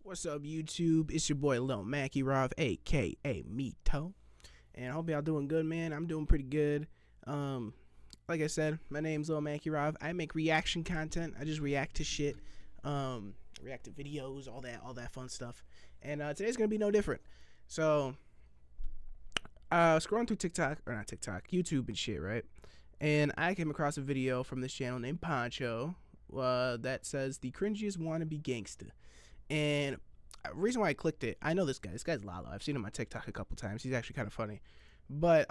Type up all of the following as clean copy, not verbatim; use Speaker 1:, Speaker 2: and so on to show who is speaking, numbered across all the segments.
Speaker 1: What's up, YouTube? It's your boy Lil Mackie Rov, aka Mito, and I hope y'all doing good, man. I'm doing pretty good. Like I said, my name's Lil Mackie Rov. I make reaction content. I just react to shit, react to videos, all that fun stuff. And today's gonna be no different. So, scrolling through YouTube and shit, right? And I came across a video from this channel named Poncho that says the cringiest wannabe gangsta. And the reason why I clicked it, I know this guy. This guy's Lalo. I've seen him on TikTok a couple times. He's actually kind of funny. But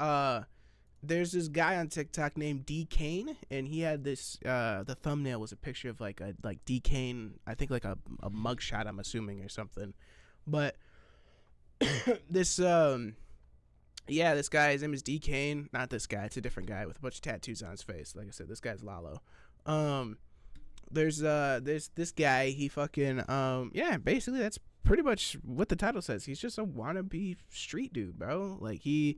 Speaker 1: there's this guy on TikTok named DKane, and he had this. The thumbnail was a picture of like DKane. I think like a mugshot, I'm assuming, or something. But this this guy, his name is DKane. Not this guy. It's a different guy with a bunch of tattoos on his face. Like I said, this guy's Lalo. There's this guy, he fucking basically that's pretty much what the title says. He's just a wannabe street dude, bro. Like I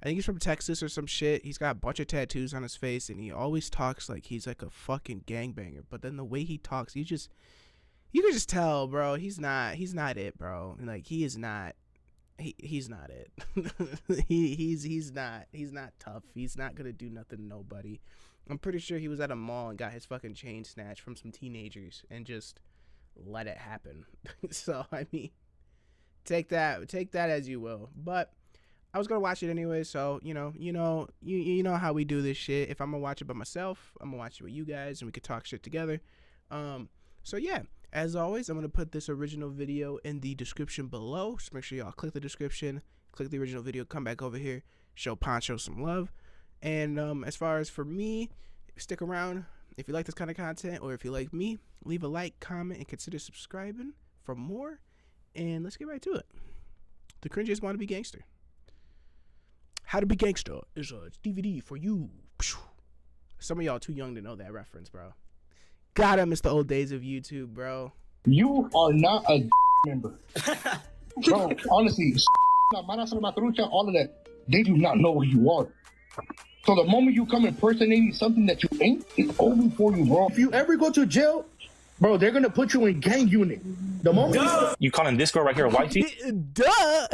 Speaker 1: think he's from Texas or some shit. He's got a bunch of tattoos on his face, and he always talks like he's like a fucking gangbanger. But then the way he talks, you can just tell, bro, he's not it, bro. Like he's not it. he's not tough. He's not gonna do nothing to nobody. I'm pretty sure he was at a mall and got his fucking chain snatched from some teenagers and just let it happen. So I mean, take that as you will. But I was gonna watch it anyway, so you know how we do this shit. If I'm gonna watch it by myself, I'm gonna watch it with you guys and we could talk shit together. So yeah, as always, I'm gonna put this original video in the description below. So make sure y'all click the description, click the original video, come back over here, show Poncho some love. And as far as for me, stick around. If you like this kind of content, or if you like me, leave a like, comment, and consider subscribing for more. And let's get right to it. The cringiest wannabe gangster. How to Be Gangster is a DVD for you. Some of y'all too young to know that reference, bro. Got him. It's the old days of YouTube, bro.
Speaker 2: You are not a member. Bro, honestly, all of that, they do not know who you are. So the moment you come impersonating something that you ain't, it's over for you, bro. If you ever go to jail, bro, they're gonna put you in gang unit. The moment
Speaker 3: you calling this girl right here a wifey?
Speaker 1: Duh.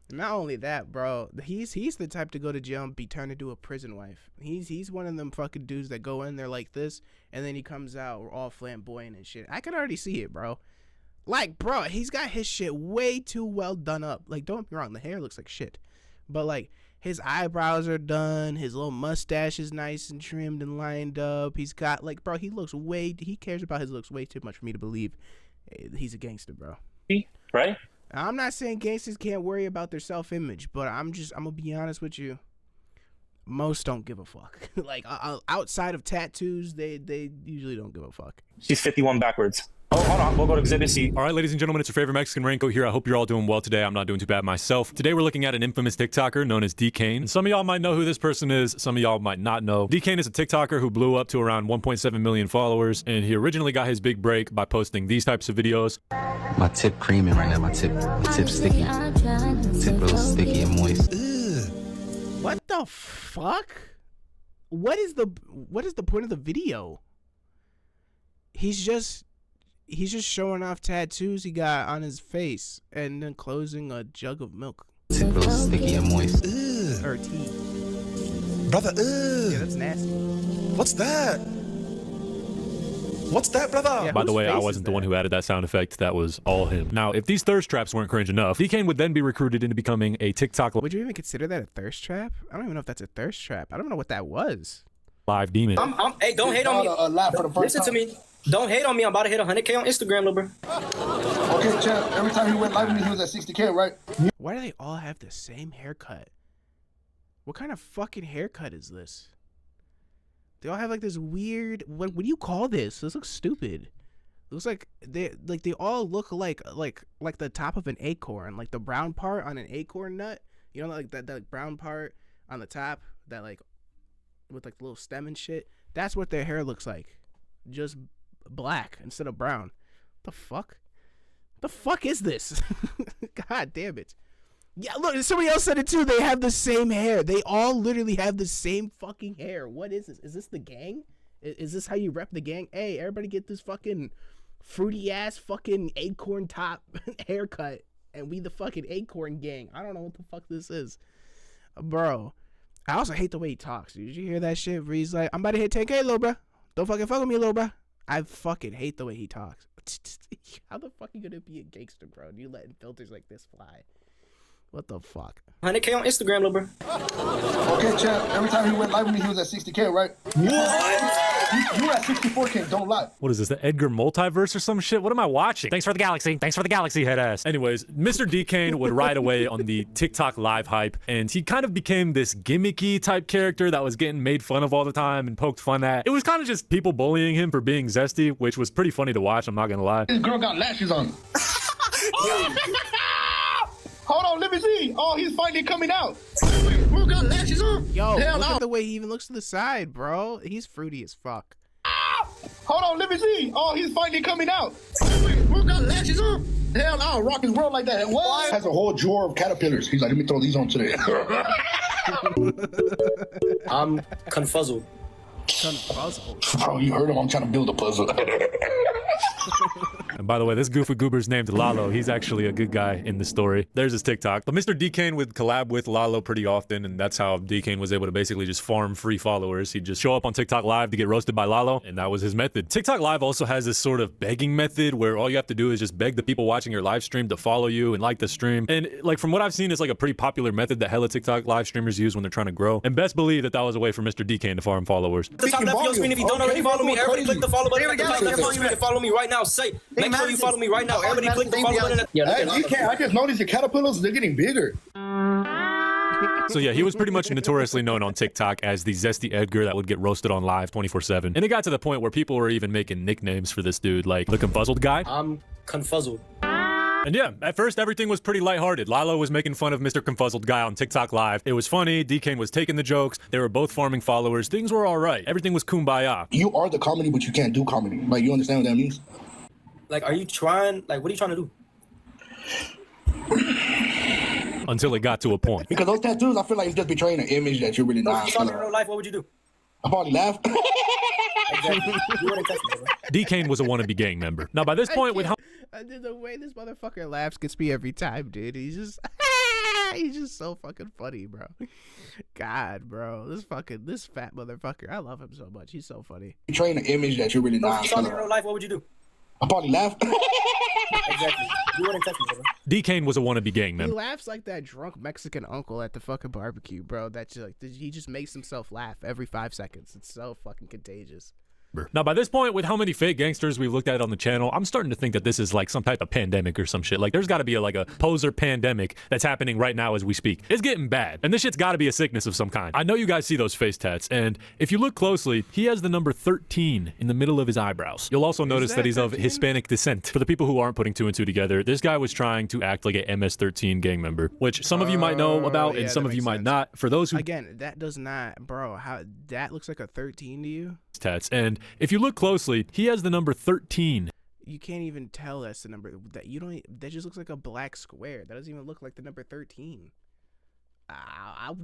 Speaker 1: Not only that, bro, he's the type to go to jail and be turned into a prison wife. He's one of them fucking dudes that go in there like this, and then he comes out all flamboyant and shit. I can already see it, bro. Like, bro, he's got his shit way too well done up. Like, don't get me wrong, the hair looks like shit, but like, his eyebrows are done. His little mustache is nice and trimmed and lined up. He's got, like, bro, he cares about his looks way too much for me to believe he's a gangster, bro.
Speaker 3: Right?
Speaker 1: I'm not saying gangsters can't worry about their self-image, but I'm gonna be honest with you. Most don't give a fuck. Like, outside of tattoos, they usually don't give a fuck.
Speaker 3: She's 51 backwards. Oh, hold on. We'll go to Exhibit C.
Speaker 4: All right, ladies and gentlemen, it's your favorite Mexican Renko here. I hope you're all doing well today. I'm not doing too bad myself. Today, we're looking at an infamous TikToker known as DKane. And some of y'all might know who this person is. Some of y'all might not know. DKane is a TikToker who blew up to around 1.7 million followers. And he originally got his big break by posting these types of videos.
Speaker 5: My tip creaming right now. My tip sticky. Tip real sticky and moist.
Speaker 1: Ugh. What the fuck? What is the point of the video? He's just showing off tattoos he got on his face and then closing a jug of milk.
Speaker 5: Tip real sticky and moist.
Speaker 6: Ugh.
Speaker 1: Or tea.
Speaker 6: Brother, ugh.
Speaker 1: Yeah, that's nasty.
Speaker 6: What's that? What's that, brother?
Speaker 1: Yeah,
Speaker 4: By the way, I wasn't the one who added that sound effect. That was all him. Now, if these thirst traps weren't cringe enough, DKane would then be recruited into becoming a TikTok
Speaker 1: Would you even consider that a thirst trap? I don't even know if that's a thirst trap. I don't know what that was.
Speaker 4: live demon.
Speaker 7: Hey, don't hate on me. Listen to me. Don't hate on me. I'm about to hit 100K on Instagram, little bro.
Speaker 2: Okay, champ, every time he went live with me, he was at 60K, right?
Speaker 1: Why do they all have the same haircut? What kind of fucking haircut is this? They all have like this weird, what do you call this? This looks stupid. It looks like they all look like the top of an acorn, like the brown part on an acorn nut. You know, like that brown part on the top, that like with like the little stem and shit. That's what their hair looks like. Just black instead of brown. The fuck? The fuck is this? God damn it. Yeah, look, somebody else said it too. They have the same hair. They all literally have the same fucking hair. What is this? Is this the gang? Is this how you rep the gang? Hey, everybody get this fucking fruity ass fucking acorn top haircut, and we the fucking acorn gang. I don't know what the fuck this is, bro. I also hate the way he talks. Did you hear that shit where he's like, I'm about to hit 10K, little bro. Don't fucking fuck with me, little bro. I fucking hate the way he talks. How the fuck are you gonna be a gangster, bro? You letting filters like this fly? What the fuck?
Speaker 7: 100K on Instagram, little bro.
Speaker 2: Okay, champ. Every time he went live with me, he was at 60K, right? What? You were at 64K. Don't lie.
Speaker 4: What is this, the Edgar multiverse or some shit? What am I watching? Thanks for the galaxy. Thanks for the galaxy, head ass. Anyways, Mr. DKane would ride away on the TikTok live hype, and he kind of became this gimmicky type character that was getting made fun of all the time and poked fun at. It was kind of just people bullying him for being zesty, which was pretty funny to watch, I'm not gonna lie.
Speaker 2: This girl got lashes on. Hold on, let me see. Oh, he's finally coming out. Girl got lashes on.
Speaker 1: Yo,
Speaker 2: Hell
Speaker 1: look
Speaker 2: no.
Speaker 1: at the way he even looks to the side, bro. He's fruity as fuck.
Speaker 2: Hold on, let me see. Oh, he's finally coming out. Girl got lashes on. Hell no, rock his world like that. What? Has a whole drawer of caterpillars. He's like, let me throw these on today.
Speaker 7: I'm confuzzled.
Speaker 2: Bro, you heard him. I'm trying to build a puzzle.
Speaker 4: And by the way, this goofy goober's named Lalo. He's actually a good guy in the story. There's his TikTok. But Mr. DKane would collab with Lalo pretty often, and that's how DKane was able to basically just farm free followers. He'd just show up on TikTok Live to get roasted by Lalo, and that was his method. TikTok Live also has this sort of begging method where all you have to do is just beg the people watching your live stream to follow you and like the stream. And like from what I've seen, it's like a pretty popular method that hella TikTok live streamers use when they're trying to grow. And best believe that that was a way for Mr. DKane to farm followers.
Speaker 7: The top left of your screen, if you don't already follow me, everybody click the follow button at the top left of your screen and follow me right now. Say, make sure you follow me right now. Everybody click the follow button.
Speaker 2: Hey, DK, I just noticed your caterpillars, they're getting bigger.
Speaker 4: So yeah, he was pretty much notoriously known on TikTok as the zesty Edgar that would get roasted on live 24/7. And it got to the point where people were even making nicknames for this dude, like the Confuzzled guy.
Speaker 7: I'm confuzzled.
Speaker 4: And yeah, at first everything was pretty lighthearted. Lalo was making fun of Mr. Confuzzled guy on TikTok Live. It was funny. DKane was taking the jokes. They were both farming followers. Things were all right. Everything was kumbaya.
Speaker 2: You are the comedy, but you can't do comedy. Like, you understand what that means?
Speaker 7: Like, are you trying? Like, what are you trying to do?
Speaker 4: Until it got to a point.
Speaker 2: Because those tattoos, I feel like it's just betraying an image that you're really
Speaker 7: No,
Speaker 2: not.
Speaker 7: if you saw me in real life, what would you do?
Speaker 2: I probably laugh.
Speaker 7: Exactly. You wouldn't touch me, bro.
Speaker 4: DKane was a wannabe gang member. Now by this point, with how
Speaker 1: The way this motherfucker laughs gets me every time, dude. He's just he's just so fucking funny, bro. God, bro. This fat motherfucker. I love him so much. He's so funny.
Speaker 2: Betraying an image that you're really
Speaker 7: No, if
Speaker 2: not.
Speaker 7: you saw me in real life, what would you do?
Speaker 2: I probably laugh.
Speaker 7: Exactly. You wouldn't touch me, bro.
Speaker 4: DKane was a wannabe gang
Speaker 1: He
Speaker 4: member.
Speaker 1: laughs like that drunk Mexican uncle at the fucking barbecue, bro. That's like he just makes himself laugh every 5 seconds. It's so fucking contagious.
Speaker 4: Now, by this point, with how many fake gangsters we've looked at on the channel, I'm starting to think that this is like some type of pandemic or some shit. Like, there's got to be like a poser pandemic that's happening right now as we speak. It's getting bad, and this shit's got to be a sickness of some kind. I know you guys see those face tats, and if you look closely, he has the number 13 in the middle of his eyebrows. You'll also notice that he's of Hispanic descent. For the people who aren't putting 2 and 2 together, this guy was trying to act like a MS-13 gang member, which some of you might know about, and some of you might not. For those who
Speaker 1: again, that does not, bro. How that looks like a 13 to you?
Speaker 4: tats, and if you look closely, he has the number 13.
Speaker 1: You can't even tell that's the number. That you don't. That just looks like a black square. That doesn't even look like the number 13.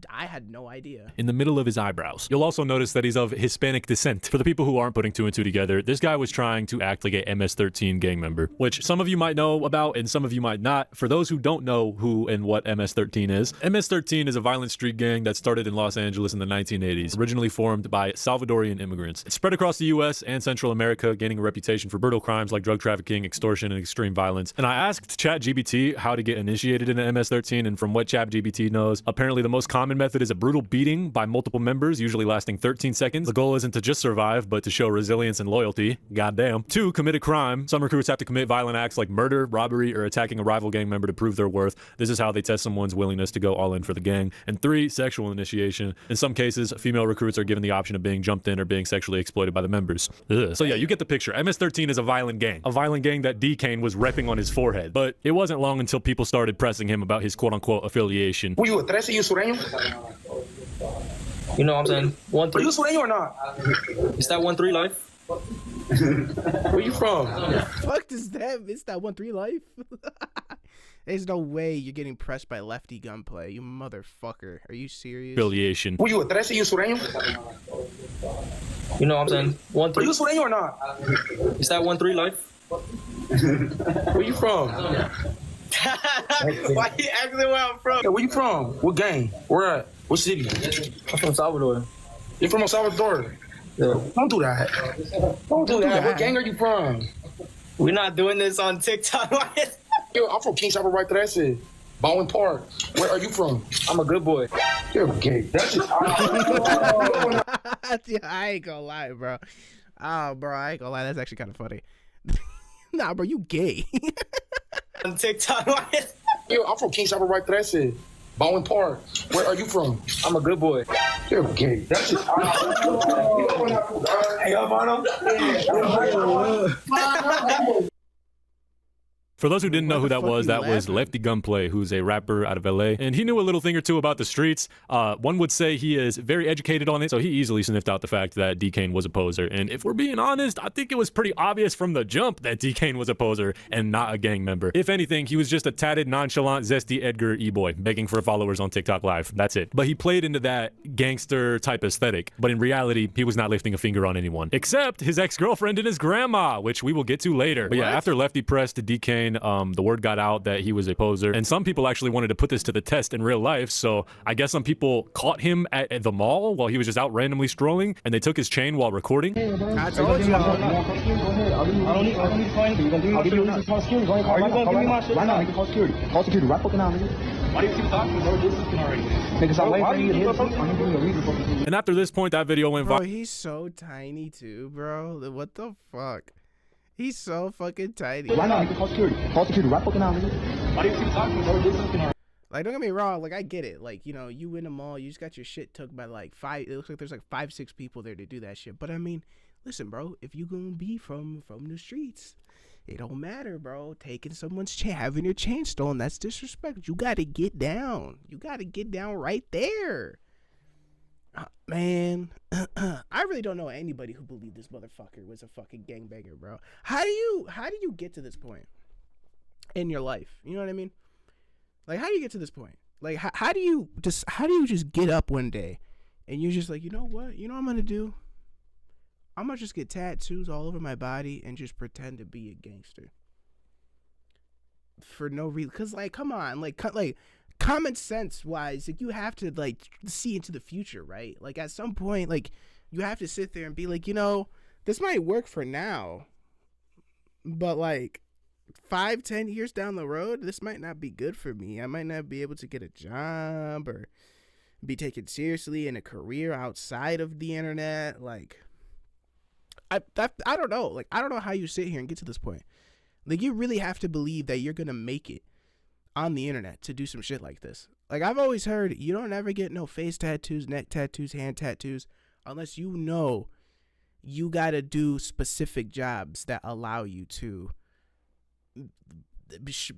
Speaker 1: I had no idea.
Speaker 4: In the middle of his eyebrows. You'll also notice that he's of Hispanic descent. For the people who aren't putting 2 and 2 together, this guy was trying to act like a MS-13 gang member, which some of you might know about and some of you might not. For those who don't know who and what MS-13 is, MS-13 is a violent street gang that started in Los Angeles in the 1980s, originally formed by Salvadorian immigrants. It spread across the US and Central America, gaining a reputation for brutal crimes like drug trafficking, extortion, and extreme violence. And I asked ChatGPT how to get initiated into MS-13, and from what ChatGPT knows, apparently the most common method is a brutal beating by multiple members, usually lasting 13 seconds. The goal isn't to just survive, but to show resilience and loyalty. Goddamn. 2, commit a crime. Some recruits have to commit violent acts like murder, robbery, or attacking a rival gang member to prove their worth. This is how they test someone's willingness to go all in for the gang. And 3, sexual initiation. In some cases, female recruits are given the option of being jumped in or being sexually exploited by the members. Ugh. So yeah, you get the picture. MS-13 is a violent gang. A violent gang that DKane was repping on his forehead. But it wasn't long until people started pressing him about his quote-unquote affiliation.
Speaker 2: Were you a 13 you sureño?
Speaker 7: You know what I'm saying? 1-3.
Speaker 2: Are you sureño or not?
Speaker 7: Is that 1-3 life? Where you from?
Speaker 1: Fuck does that? It's that 1-3 life. There's no way you're getting pressed by lefty gunplay, you motherfucker. Are you serious?
Speaker 4: Affiliation.
Speaker 2: Were you a 13 you sureño?
Speaker 7: You know what I'm saying? 1-3.
Speaker 2: Are you sureño or not?
Speaker 7: Is that 1-3 life?
Speaker 8: Where you from?
Speaker 7: Why you asking where I'm from?
Speaker 8: Yeah, where you from? What gang? Where at? What city?
Speaker 7: I'm from Salvador.
Speaker 8: You from El Salvador? Yeah. Don't do that. Don't do that. What gang are you from?
Speaker 7: We're not doing this on TikTok.
Speaker 8: Yo, I'm from King Chopper right there. That's it. Bowen Park. Where are you from?
Speaker 7: I'm a good boy.
Speaker 8: You're gay. That's just.
Speaker 1: Yeah, I ain't gonna lie, bro. Oh, bro, I ain't gonna lie. That's actually kind of funny. Nah, bro, you gay.
Speaker 7: On TikTok.
Speaker 8: Yo, I'm from King Chopper right there. That's it. Bowen Park. Where are you from?
Speaker 7: I'm a good boy.
Speaker 8: You're gay. That's just.
Speaker 7: Hey, yo, Mono.
Speaker 4: For those who didn't know who that was Lefty Gunplay, who's a rapper out of LA, and he knew a little thing or two about the streets. One would say he is very educated on it, so he easily sniffed out the fact that DKane was a poser. And if we're being honest, I think it was pretty obvious from the jump that DKane was a poser and not a gang member. If anything, he was just a tatted, nonchalant, zesty Edgar E-boy, begging for followers on TikTok Live. That's it. But he played into that gangster type aesthetic. But in reality, he was not lifting a finger on anyone, except his ex-girlfriend and his grandma, which we will get to later. But yeah, after Lefty pressed DKane, the word got out that he was a poser, and some people actually wanted to put this to the test in real life. So I guess some people caught him at the mall while he was just out randomly strolling, and they took his chain while recording.
Speaker 1: I told you.
Speaker 9: I don't need to call anything. I'll give you a reason to call security. Go ahead, call right now. Call right now. Right now, nigga, call security. Call security right fucking now, nigga. Why do you keep talking, bro? This is already. Niggas, I'm waiting for you to hit something. I'm giving you a reason for this.
Speaker 4: And after this point, that video went viral.
Speaker 1: Bro, he's so tiny too, bro. What the fuck? He's so fucking tiny.
Speaker 9: Right now, nigga, call security. Call security right fucking now, nigga. Why do you keep talking, bro? This is already.
Speaker 1: Like, don't get me wrong, like, I get it. Like, you know, you in the mall, you just got your shit took by like it looks like there's like 5-6 people there to do that shit. But I mean, listen, bro, if you gonna be from the streets, it don't matter, bro. Taking someone's chain, having your chain stolen, that's disrespect. You gotta get down. You gotta get down right there. Man, I really don't know anybody who believed this motherfucker was a fucking gangbanger, bro. How do you get to this point in your life? You know what I mean? Like, how do you get to this point? Like, how do you just get up one day and you're just like, you know what? You know what I'm gonna do? I'm gonna just get tattoos all over my body and just pretend to be a gangster for no reason. Cause like, come on, like common sense wise, like, you have to like see into the future, right? Like, at some point, like, you have to sit there and be like, you know, this might work for now, but like 5-10 years down the road, this might not be good for me. I might not be able to get a job or be taken seriously in a career outside of the internet. Like, I don't know. Like, I don't know how you sit here and get to this point. Like, you really have to believe that you're gonna make it on the internet to do some shit like this. Like, I've always heard, you don't ever get no face tattoos, neck tattoos, hand tattoos, unless you know you gotta do specific jobs that allow you to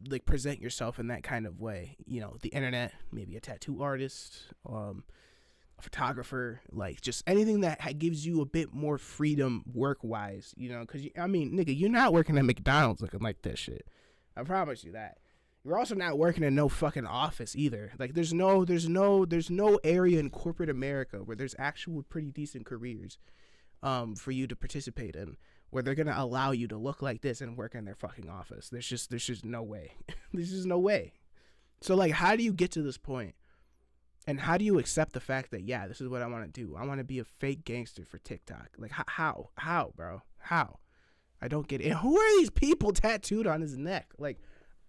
Speaker 1: like present yourself in that kind of way. You know, the internet, maybe a tattoo artist, a photographer, like just anything that gives you a bit more freedom work-wise, you know, because I mean, nigga, you're not working at McDonald's looking like this shit. I promise you that. You're also not working in no fucking office either. Like, there's no area in corporate America where there's actual pretty decent careers for you to participate in, where they're gonna allow you to look like this and work in their fucking office. There's just no way. There's just no way. So like, how do you get to this point? And how do you accept the fact that, yeah, this is what I want to do? I want to be a fake gangster for TikTok. Like, how, bro? How? I don't get it. And who are these people tattooed on his neck? Like,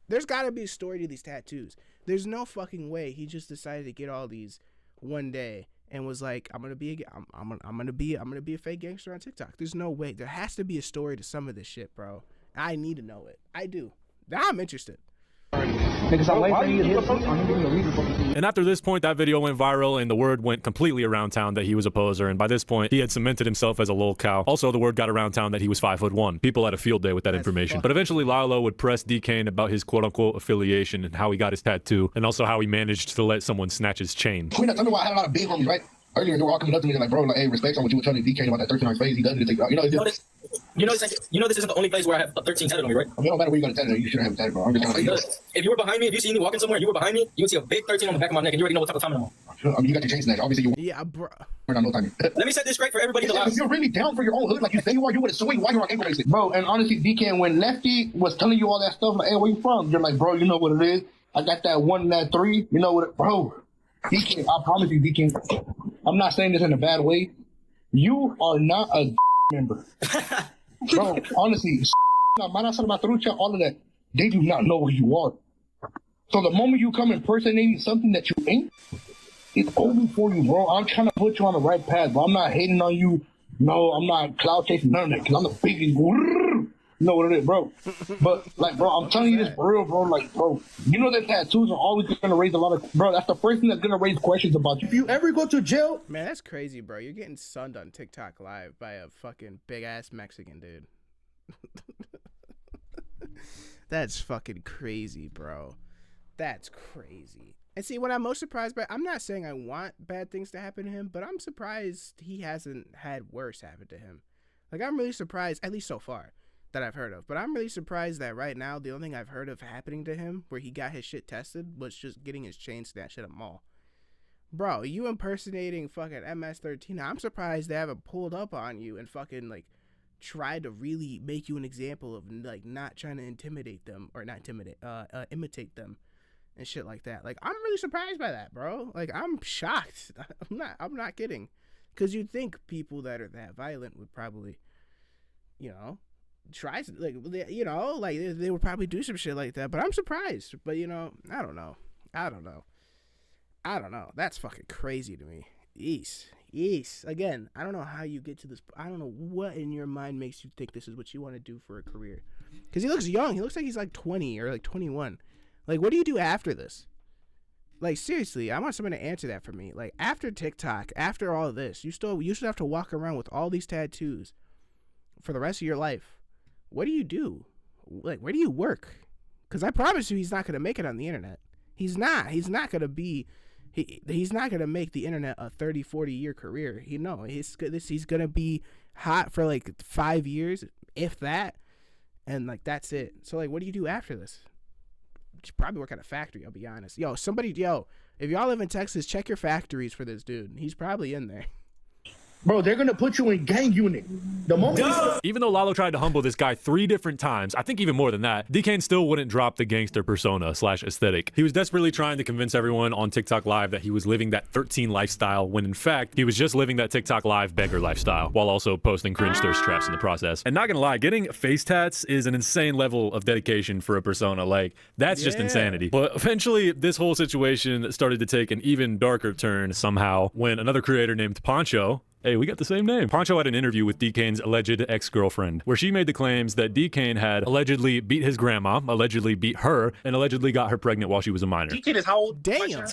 Speaker 1: there's got to be a story to these tattoos. There's no fucking way he just decided to get all these one day and was like, I'm gonna be a fake gangster on TikTok. There's no way. There has to be a story to some of this shit, bro. I need to know it. I do. Now I'm interested.
Speaker 9: Niggas, I'm waiting for you to hit something. I'm giving you a reason for this.
Speaker 4: And after this point, that video went viral and the word went completely around town that he was a poser. And by this point, he had cemented himself as a lol cow. Also, the word got around town that he was 5'1". People had a field day with that information. But eventually, Lalo would press DKane about his quote-unquote affiliation and how he got his tattoo, and also how he managed to let someone snatch his chain.
Speaker 2: Queen, tell me why I had a lot of big homies, right? Earlier, they were all coming up to me like, bro, like, hey, respect on what you were telling DKane about that 13 on his face. He does it. You know,
Speaker 7: this isn't the only place where I have 13 tatted on me, right?
Speaker 2: I mean, it don't matter where you got a tattoo. You shouldn't have a tattoo, bro. I'm just trying to
Speaker 7: If you were behind me, if you see me walking somewhere, you were behind me, you would see a big 13 on the back of my neck, and you already know what type of time I'm on.
Speaker 2: I mean, you got your chain snatch. Obviously, you
Speaker 1: Yeah, bro.
Speaker 2: we're not no time.
Speaker 7: Let me set this straight for everybody in the
Speaker 2: If
Speaker 7: live.
Speaker 2: you're really down for your own hood, like you say you are, you would have swing while you're on ankle bracelet. Bro, and honestly, DKane, when Lefty was telling you all that stuff, like, hey, where you from? You're like, bro, you know what it is. I got that 1 and that 3. You know what it, bro. DKane, I promise you, DKane, I'm not saying this in a bad way. You are not a member. Bro, honestly, all of that, they do not know who you are. So the moment you come impersonating something that you ain't, it's over for you, bro. I'm trying to put you on the right path, bro. I'm not hating on you. No, I'm not cloud chasing none of that, because I'm the biggest. You know what it is, bro. But, like, bro, I'm telling you this for real, bro. Like, bro, you know that tattoos are always going to raise a lot of... Bro, that's the first thing that's going to raise questions about you. If you ever go to jail...
Speaker 1: Man, that's crazy, bro. You're getting sunned on TikTok live by a fucking big-ass Mexican dude. That's fucking crazy, bro. That's crazy. And see, what I'm most surprised by, I'm not saying I want bad things to happen to him, but I'm surprised he hasn't had worse happen to him. Like, I'm really surprised, at least so far, that I've heard of. But I'm really surprised that right now, the only thing I've heard of happening to him, where he got his shit tested, was just getting his chain snatched at a mall. Bro, you impersonating fucking MS-13, I'm surprised they haven't pulled up on you and fucking, like, tried to really make you an example of, like, not trying to intimidate them, or not intimidate, imitate them. And shit like that. Like, I'm really surprised by that, bro. Like, I'm shocked. I'm not kidding. Because you'd think people that are that violent would probably, you know, try, like, you know, like, they would probably do some shit like that. But I'm surprised. But, you know, I don't know. That's fucking crazy to me. Yes. Again, I don't know how you get to this. I don't know what in your mind makes you think this is what you want to do for a career. Because he looks young. He looks like he's like 20 or like 21. Like, what do you do after this? Like, seriously, I want someone to answer that for me. Like, after TikTok, after all of this, you still have to walk around with all these tattoos for the rest of your life. What do you do? Like, where do you work? Because I promise you, he's not going to make it on the internet. He's not going to be, he's not going to make the internet a 30, 40-year career. He's going to be hot for, like, 5 years, if that, and, like, that's it. So, like, what do you do after this? Should probably work at a factory, I'll be honest. Yo, if y'all live in Texas, check your factories for this dude. He's probably in there.
Speaker 2: Bro, they're going to put you in gang unit. The moment
Speaker 4: Even though Lalo tried to humble this guy 3 different times, I think even more than that, DKane still wouldn't drop the gangster persona / aesthetic. He was desperately trying to convince everyone on TikTok Live that he was living that 13 lifestyle, when in fact, he was just living that TikTok Live beggar lifestyle, while also posting cringe thirst traps in the process. And not gonna lie, getting face tats is an insane level of dedication for a persona. Like, that's just insanity. But eventually, this whole situation started to take an even darker turn somehow, when another creator named Poncho, hey, we got the same name. Poncho had an interview with DKane's alleged ex-girlfriend, where she made the claims that DKane had allegedly beat his grandma, allegedly beat her, and allegedly got her pregnant while she was a minor.
Speaker 10: DKane is how old?
Speaker 1: Damn.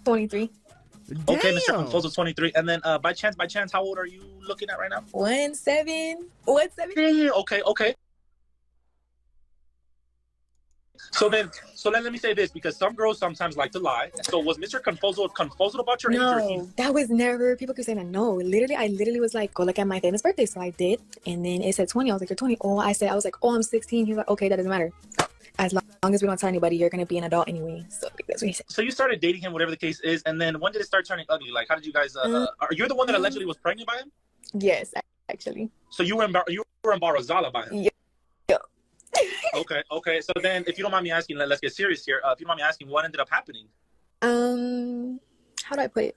Speaker 10: 23. Okay, Mr.
Speaker 1: Damn.
Speaker 10: Confoso, 23. And then by chance, how old are you looking at right now?
Speaker 11: 17.
Speaker 10: Yeah, okay. So let me say this, because some girls sometimes like to lie. So was Mr. Confoso about your age?
Speaker 11: No, that was never. People could say that. No, I literally was like, go look at my famous birthday. So I did. And then it said 20. I was like, you're 20. Oh, I was like, oh, I'm 16. He was like, okay, that doesn't matter. As long as we don't tell anybody, you're going to be an adult anyway. So that's what he said.
Speaker 10: So you started dating him, whatever the case is. And then when did it start turning ugly? Like, how did you guys, are you the one that allegedly was pregnant by him?
Speaker 11: Yes, actually.
Speaker 10: So you were embarazada by him?
Speaker 11: Yeah.
Speaker 10: Okay. So then, if you don't mind me asking, let's get serious here. If you don't mind me asking, what ended up happening?
Speaker 11: How do I put it?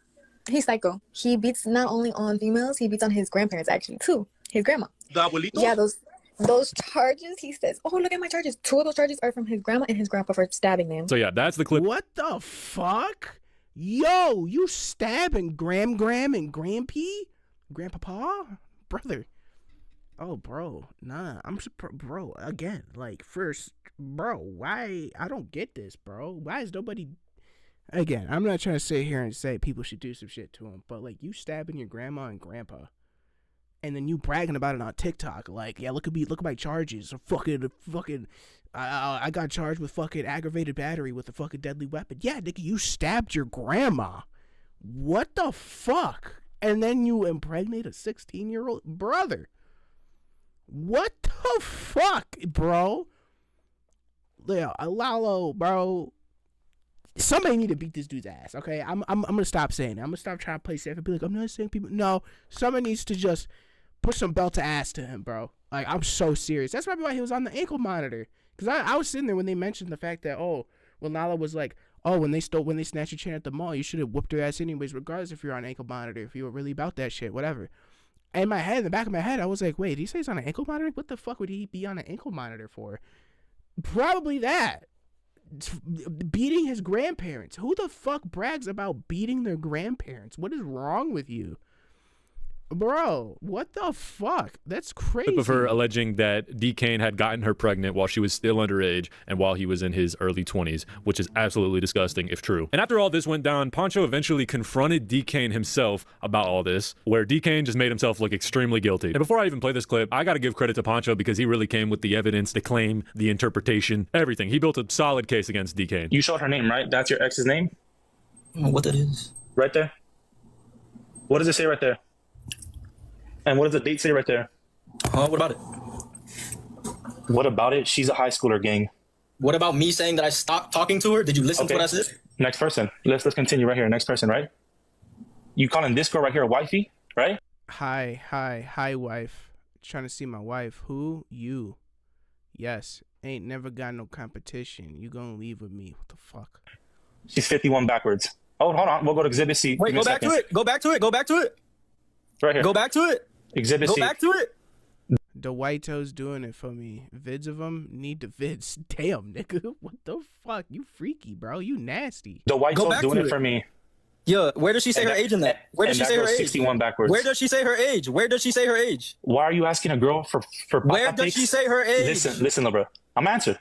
Speaker 11: He's psycho. He beats not only on females, he beats on his grandparents actually too. His grandma.
Speaker 10: The abuelitos?
Speaker 11: Yeah, those charges. He says, "Oh, look at my charges." 2 of those charges are from his grandma and his grandpa for stabbing them.
Speaker 4: So yeah, that's the clip.
Speaker 1: What the fuck? Yo, you stabbing Gram and Grandpapa? Brother. Oh, bro, nah, bro, again, like, first, bro, why, I don't get this, bro, why is nobody, again, I'm not trying to sit here and say people should do some shit to him, but, like, you stabbing your grandma and grandpa, and then you bragging about it on TikTok, like, yeah, look at my charges, I got charged with fucking aggravated battery with a fucking deadly weapon. Yeah, nigga, you stabbed your grandma, what the fuck, and then you impregnate a 16-year-old, brother. What the fuck, bro? Yeah, Lalo, bro. somebody need to beat this dude's ass. Okay, I'm gonna stop saying it. I'm gonna stop trying to play safe and be like, I'm not saying people. No, somebody needs to just put some belt to ass to him, bro. Like, I'm so serious. That's probably why he was on the ankle monitor. Cause I was sitting there when they mentioned the fact that, oh, well, Nala was like, oh, when they snatched your chain at the mall, you should have whooped their ass anyways, regardless if you're on ankle monitor, if you were really about that shit, whatever. In my head, in the back of my head, I was like, wait, did he say he's on an ankle monitor? What the fuck would he be on an ankle monitor for? Probably that. Beating his grandparents. Who the fuck brags about beating their grandparents? What is wrong with you? Bro, what the fuck? That's crazy.
Speaker 4: Of her alleging that DKane had gotten her pregnant while she was still underage and while he was in his early 20s, which is absolutely disgusting if true. And after all this went down, Pancho eventually confronted DKane himself about all this, where DKane just made himself look extremely guilty. And before I even play this clip, I gotta give credit to Pancho because he really came with the evidence, the claim, the interpretation, everything. He built a solid case against DKane.
Speaker 3: You showed her name, right? That's your ex's name?
Speaker 7: I don't know what that is.
Speaker 3: Right there? What does it say right there? And what does the date say right there?
Speaker 7: What about it?
Speaker 3: What about it? She's a high schooler, gang.
Speaker 7: What about me saying that I stopped talking to her? Did you listen to what I said?
Speaker 3: Next person. Let's continue right here. Next person, right? You calling this girl right here a wifey, right?
Speaker 1: Hi, wife. Trying to see my wife. Who? You. Yes. Ain't never got no competition. You gonna leave with me. What the fuck?
Speaker 3: She's 51 backwards. Oh, hold on. We'll go to Exhibit C.
Speaker 7: Wait, go back to it. Go back to it. Go back to it.
Speaker 3: Right here.
Speaker 7: Go back to it.
Speaker 3: Exhibit C.
Speaker 7: Go back to it.
Speaker 1: The white toes doing it for me. Vids of them need the vids. Damn, nigga. What the fuck? You freaky, bro. You nasty.
Speaker 3: The white toes doing it for me.
Speaker 7: Yeah, where does she say her age in that? Where does she say her age?
Speaker 3: 61 backwards.
Speaker 7: Where does she say her age? Where does she say her age?
Speaker 3: Why are you asking a girl for
Speaker 7: where does she say her age?
Speaker 3: Listen, little bro. I'm answering.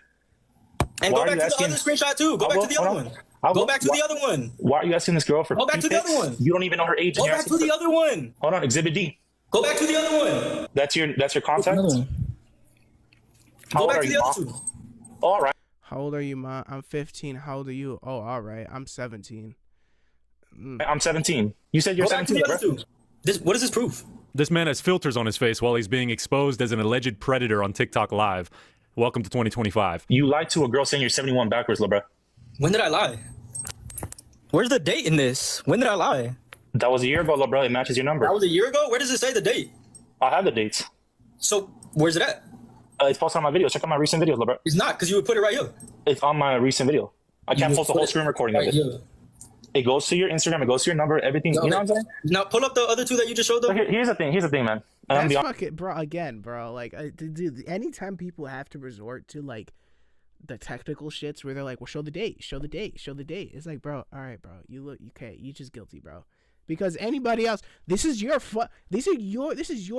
Speaker 7: And go back to the other screenshot too. Go back to the other one. Go back to the other one.
Speaker 3: Why are you asking this girl for?
Speaker 7: Go back to the other one.
Speaker 3: You don't even know her age.
Speaker 7: Go back to the other one.
Speaker 3: Hold on, Exhibit D.
Speaker 7: Go back to the other one.
Speaker 3: That's your contact.
Speaker 7: Go back to the other two.
Speaker 3: All right.
Speaker 1: How old are you, Ma? I'm 15. How old are you? Oh, all right. I'm 17.
Speaker 3: I'm 17. You said you're 17, bro.
Speaker 7: What does this prove?
Speaker 4: This man has filters on his face while he's being exposed as an alleged predator on TikTok Live. Welcome to 2025.
Speaker 3: You lied to a girl saying you're 71 backwards, bro.
Speaker 7: When did I lie? Where's the date in this? When did I lie?
Speaker 3: That was a year ago, bro. It matches your number.
Speaker 7: That was a year ago? Where does it say the date?
Speaker 3: I have the dates.
Speaker 7: So, where's it at?
Speaker 3: It's posted on my video. Check out my recent videos, bro.
Speaker 7: It's not, because you would put it right here.
Speaker 3: It's on my recent video. I can't post a whole screen recording of it. Here. It goes to your Instagram. It goes to your number. Everything. You know what I'm saying?
Speaker 7: Now, pull up the other two that you just showed, though.
Speaker 3: Here's the thing, man.
Speaker 1: That's fucking, bro. Again, bro. Like, dude, anytime people have to resort to, like, the technical shits where they're like, well, show the date. It's like, bro, all right, bro. You look, okay, you just guilty, bro. Because anybody else, this is your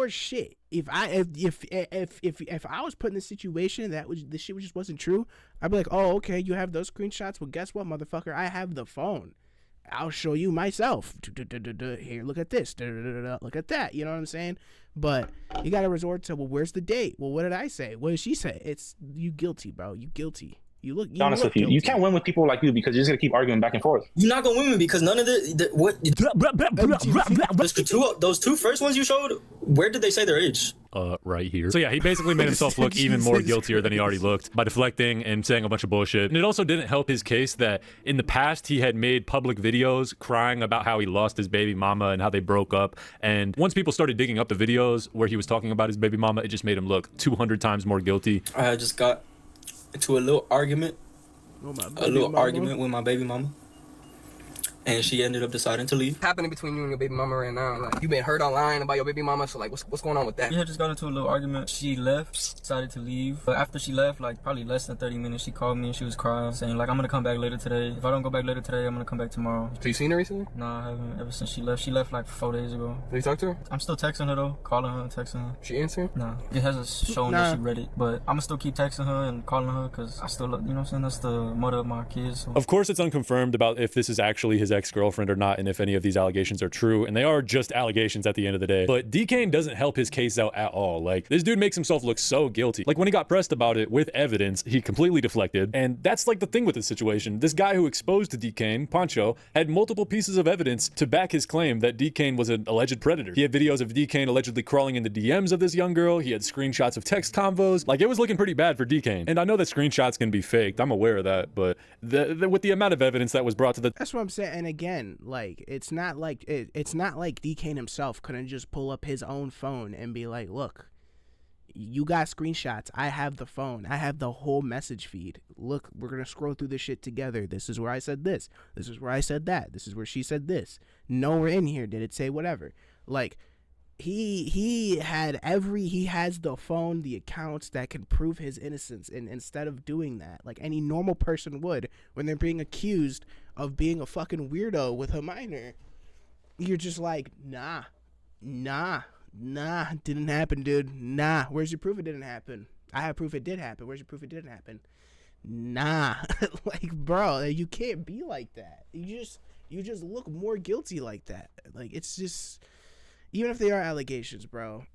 Speaker 1: shit. If I was put in a situation that this shit just wasn't true, I'd be like, oh, okay, you have those screenshots. Well, guess what, motherfucker? I have the phone. I'll show you myself. Here, look at this. Look at that. You know what I'm saying? But you got to resort to, well, where's the date? Well, what did I say? What did she say? It's you guilty, bro. You guilty. You look. You
Speaker 3: honest
Speaker 1: look
Speaker 3: with you, you can't win with people like you because you're just gonna keep arguing back and forth.
Speaker 7: You're not gonna win me because none of those two first ones you showed. Where did they say their age?
Speaker 4: Right here. So yeah, he basically made himself look even more guiltier than he already looked by deflecting and saying a bunch of bullshit. And it also didn't help his case that in the past he had made public videos crying about how he lost his baby mama and how they broke up. And once people started digging up the videos where he was talking about his baby mama, it just made him look 200 times more guilty.
Speaker 7: I just got into a little argument with my baby mama, and she ended up deciding to leave.
Speaker 12: Happening between you and your baby mama right now? Like, you been heard online about your baby mama, so like, what's going on with that?
Speaker 13: Yeah, just got into a little argument. She left, decided to leave. But after she left, like probably less than 30 minutes, she called me and she was crying, saying like, I'm gonna come back later today. If I don't go back later today, I'm gonna come back tomorrow.
Speaker 12: So you seen her recently?
Speaker 13: No, I haven't. Ever since she left. She left like 4 days ago.
Speaker 12: Have you talked to her?
Speaker 13: I'm still texting her though, calling her and texting her.
Speaker 12: She answering?
Speaker 13: No. It hasn't shown that she read it, but I'm gonna still keep texting her and calling her because I still, you know what I'm saying? That's the mother of my kids. So.
Speaker 4: Of course, it's unconfirmed about if this is actually his ex-girlfriend or not, and if any of these allegations are true, and they are just allegations at the end of the day. But DKane doesn't help his case out at all. Like, this dude makes himself look so guilty. Like, when he got pressed about it with evidence, he completely deflected. And that's like the thing with this situation. This guy who exposed DKane, Pancho, had multiple pieces of evidence to back his claim that DKane was an alleged predator. He had videos of DKane allegedly crawling in the DMs of this young girl. He had screenshots of text convos. Like, it was looking pretty bad for DKane. And I know that screenshots can be faked. I'm aware of that. But with the amount of evidence that was brought to the...
Speaker 1: That's what I'm saying. And again, like, it's not like DKane himself couldn't just pull up his own phone and be like, look, you got screenshots. I have the phone. I have the whole message feed. Look, we're going to scroll through this shit together. This is where I said this. This is where I said that. This is where she said this. Nowhere in here did it say whatever. Like, he has the phone, the accounts that can prove his innocence. And instead of doing that, like any normal person would, when they're being accused of being a fucking weirdo with a minor, you're just like, nah, didn't happen, dude. Nah, where's your proof it didn't happen? I have proof it did happen. Where's your proof it didn't happen? Nah. Like, bro, you can't be like that. You just look more guilty like that. Like, it's just, even if they are allegations, bro,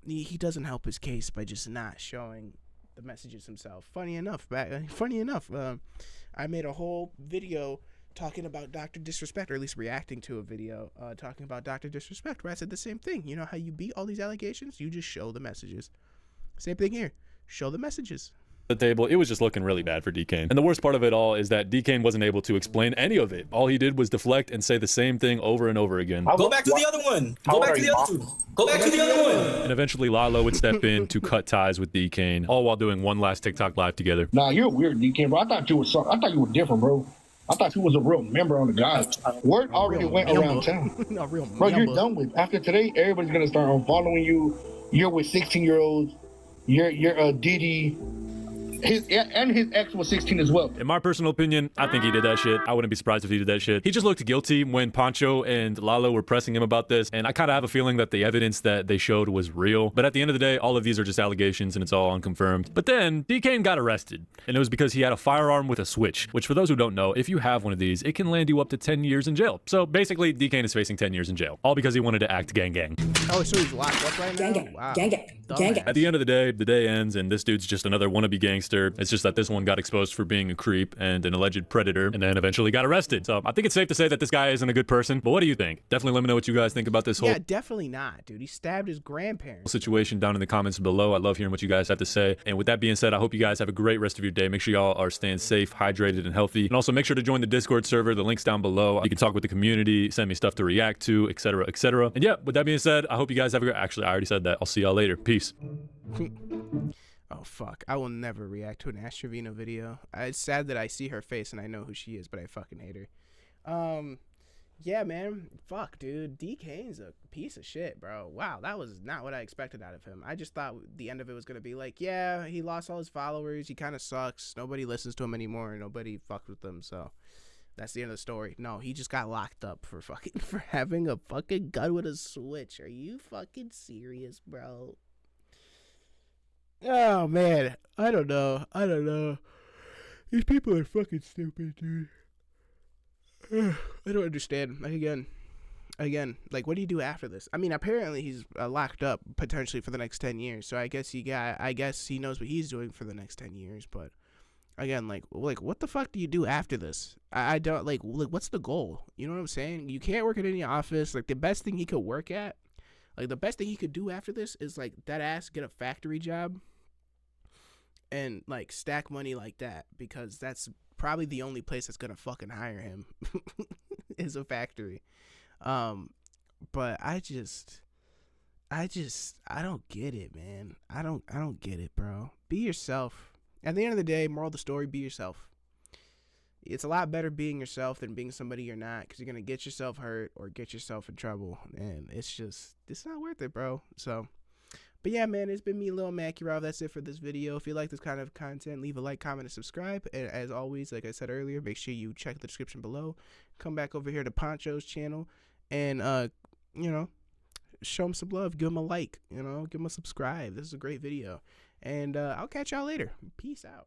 Speaker 1: he doesn't help his case by just not showing the messages himself. Funny enough, I made a whole video talking about Dr. Disrespect, or at least reacting to a video talking about Dr. Disrespect, where I said the same thing. You know how you beat all these allegations? You just show the messages. Same thing here. Show the messages.
Speaker 4: The table, it was just looking really bad for DKane. And the worst part of it all is that DKane wasn't able to explain any of it. All he did was deflect and say the same thing over and over again.
Speaker 7: Go back to the other one. Go back to the other two. Go back to the other one.
Speaker 4: And eventually Lalo would step in to cut ties with DKane, all while doing one last TikTok live together.
Speaker 2: Nah, you're weird, DKane, bro. I thought you were different, bro. I thought you was a real member on the guys. Word already went around town. Bro, you're done with. After today, everybody's gonna start unfollowing you. You're with 16-year-olds. You're Didi. His ex was 16 as well.
Speaker 4: In my personal opinion, I think he did that shit. I wouldn't be surprised if he did that shit. He just looked guilty when Pancho and Lalo were pressing him about this, and I kind of have a feeling that the evidence that they showed was real. But at the end of the day, all of these are just allegations and it's all unconfirmed. But then DKane got arrested, and it was because he had a firearm with a switch, which for those who don't know, if you have one of these, it can land you up to 10 years in jail. So basically, DKane is facing 10 years in jail, all because he wanted to act gang gang.
Speaker 1: Oh, so he's locked up right now? Wow. Gang gang.
Speaker 4: At the end of the day ends, and this dude's just another wannabe gangster. It's just that this one got exposed for being a creep and an alleged predator, and then eventually got arrested. So I think it's safe to say that this guy isn't a good person. But what do you think? Definitely let me know what you guys think about this whole...
Speaker 1: Yeah, definitely not, dude. He stabbed his grandparents.
Speaker 4: ...situation down in the comments below. I love hearing what you guys have to say. And with that being said, I hope you guys have a great rest of your day. Make sure y'all are staying safe, hydrated, and healthy. And also make sure to join the Discord server. The link's down below. You can talk with the community, send me stuff to react to, etc., etc. And yeah, with that being said, I hope you guys have a great... Actually, I already said that. I'll see y'all later. Peace.
Speaker 1: Oh, fuck. I will never react to an Astrovino video. It's sad that I see her face and I know who she is, but I fucking hate her. Yeah, man. Fuck, dude. DKane's a piece of shit, bro. Wow, that was not what I expected out of him. I just thought the end of it was going to be like, yeah, he lost all his followers. He kind of sucks. Nobody listens to him anymore. Nobody fucks with him, so... That's the end of the story. No, he just got locked up for having a fucking gun with a switch. Are you fucking serious, bro? Oh, man. I don't know. These people are fucking stupid, dude. I don't understand. Like, again, like, what do you do after this? I mean, apparently he's locked up potentially for the next 10 years. So I guess he knows what he's doing for the next 10 years, but again, like what the fuck do you do after this? I don't like what's the goal? You know what I'm saying? You can't work at any office. Like, the best thing he could work at, like the best thing he could do after this is like that ass get a factory job and like stack money like that, because that's probably the only place that's gonna fucking hire him is a factory. But I don't get it, man. I don't get it, bro. Be yourself. At the end of the day, moral of the story, be yourself. It's a lot better being yourself than being somebody you're not, because you're going to get yourself hurt or get yourself in trouble. And it's not worth it, bro. So, but yeah, man, it's been me, Lil Makarov. That's it for this video. If you like this kind of content, leave a like, comment, and subscribe. And as always, like I said earlier, make sure you check the description below. Come back over here to Pancho's channel and, you know, show him some love. Give him a like, you know, give him a subscribe. This is a great video. And I'll catch y'all later. Peace out.